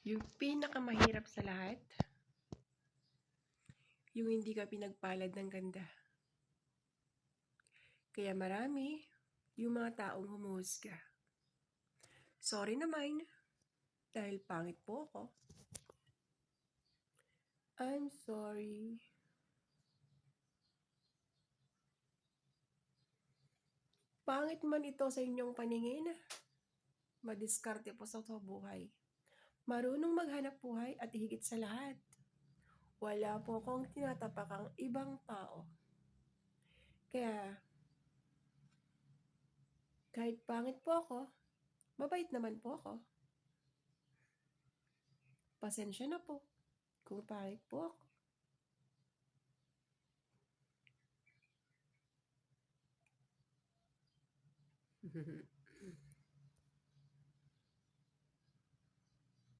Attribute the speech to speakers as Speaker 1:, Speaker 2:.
Speaker 1: Yung pinakamahirap sa lahat, yung hindi ka pinagpalad ng ganda. Kaya marami yung mga taong humuhusga. Sorry naman, dahil pangit po ako. I'm sorry. Pangit man ito sa inyong paningin, madiskarte po sa buhay. Marunong maghanap buhay at higit sa lahat, wala po akong tinatapakang ibang tao. Kaya, kahit pangit po ako, mabait naman po ako. Pasensya na po kung pangit po ako.